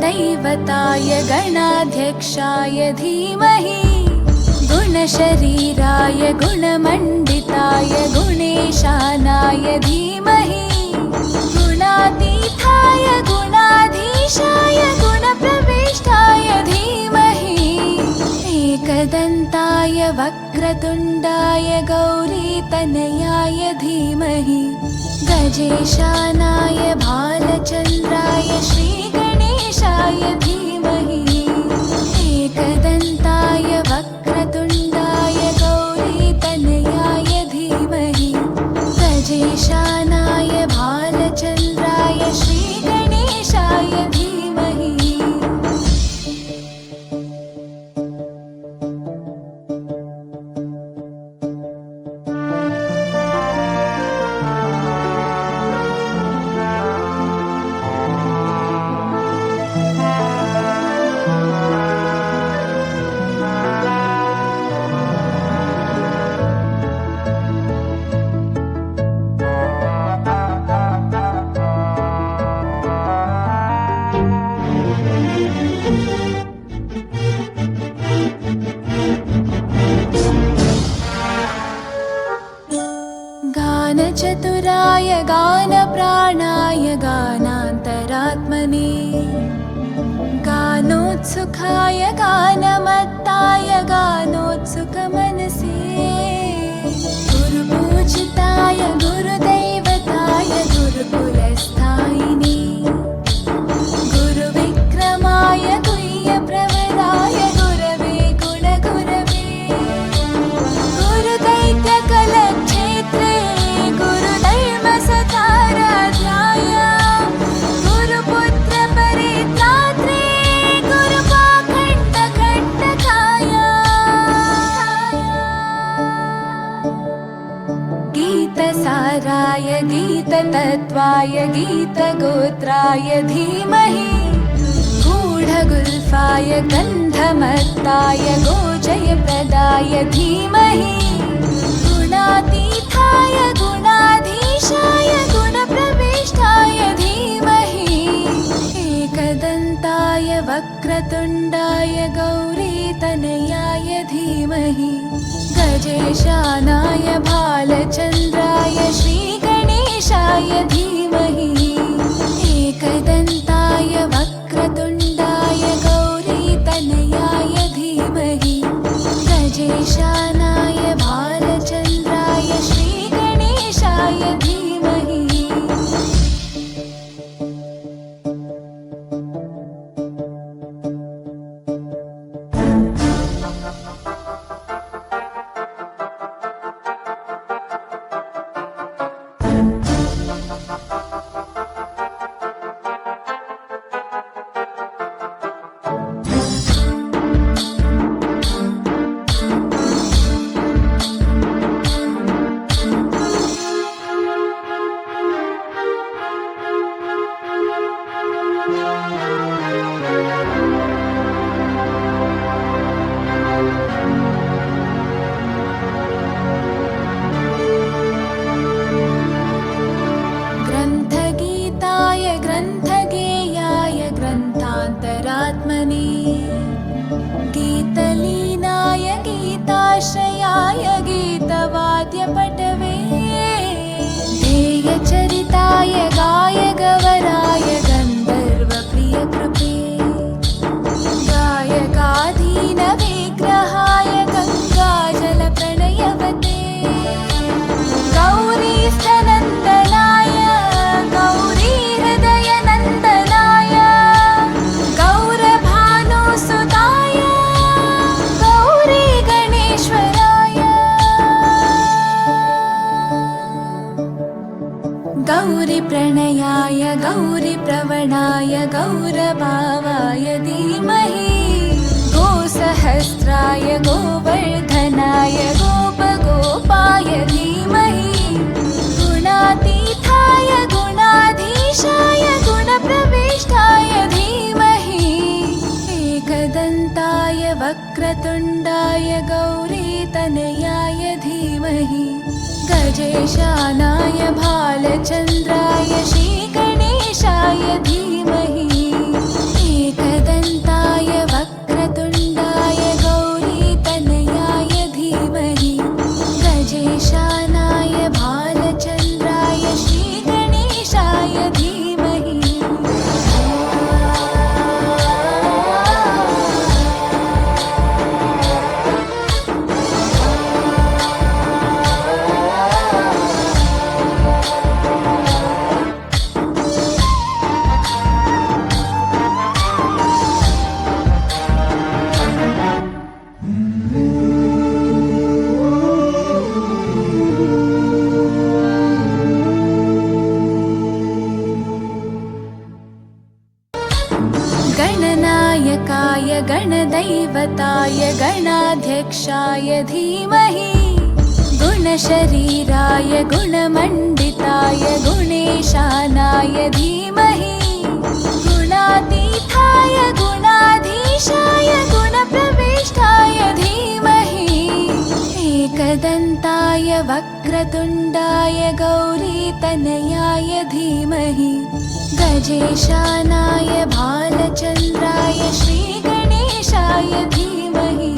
गुरुदैवताय गणाध्यक्षाय धीमहि गुणशरीराय गुणमण्डिताय गुणेशानाय धीमहि गुणातीताय गुणाधीशाय गुणप्रविष्टाय धीमहि एकदन्ताय वक्रतुण्डाय गौरीतनयाय धीमहि गजेशानाय भालचन्द्राय श्रीगणेशाय धीमहि एकदन्ताय वक्रतुण्डाय गौरीतनयाय धीमहि गजेशानाय भालचन्द्राय श्रीगणेशाय धीमहि। गानचतुराय गानप्राणाय गानान्तरात्मने गानोत्सुकाय गानमत्ताय गानोत्सुकमनसे गुरुपूजिताय गुरुदैवताय गुरुकुलस्थायिने गुरुविक्रमाय गुह्यप्रवराय गुरवे गुणगुरवे गुरुदैत्यकलक्षेत्रे गुरुधर्मसताराध्याय गुरुपुत्रपरित्रात्रे गुरुपाखण्डखण्डकाय गीतसाराय गीततत्त्वाय गीतगोत्राय धीमहि गूढगुल्फाय गन्धमत्ताय गोजयप्रदाय धीमहि गुणातीताय गुणाधीशाय गुणप्रविष्टाय धीमहि एकदन्ताय वक्रतुण्डाय गौरीतनयाय धीमहि गजेशानाय भालचन्द्राय श्रीगणेशाय धीमहि एकदन्ताय वक्रतुण्डाय गौरीतनयाय धीमहि गजेशानाय भालचन्द्राय श्रीगणेशाय धीमहि। ग्रन्थगीताय ग्रन्थगेयाय ग्रन्थान्तरात्मने गीतलीनाय गीताश्रयाय गीतवाद्यपटवे ध्येयचरिताय गायगवराय गन्धर्वप्रियकृपे गायकाधीनविग्रहाय गङ्गाजलप्रणयवते गौरीस्थनन्दनाय गौरीहृदयनन्दनाय गौरभानुसुताय गौरीगणेश्वराय गौरीप्रणयाय गौरीप्रवणाय गौरभावाय धीमहि गोसहस्राय गोवर्धनाय गोपगोपाय धीमहि गुणातीताय गुणाधीशाय गुणप्रविष्टाय धीमहि एकदन्ताय वक्रतुण्डाय गौरीतनयाय धीमहि गजेशानाय भालचन्द्राय श्रीगणेशाय धीमहि गजेशानाय भालचन्द्राय श्रीगणेशाय धीमहि गणनायकाय गणदैवताय गणाध्यक्षाय धीमहि गुणशरीराय गुणमण्डिताय गुणेशानाय धीमहि गुणातीताय गुणाधीशाय गुणप्रविष्टाय धीमहि एकदन्ताय वक्रतुण्डाय गौरीतनयाय धीमहि गजेशानाय भालचन्द्राय श्रीगणेशाय धीमहि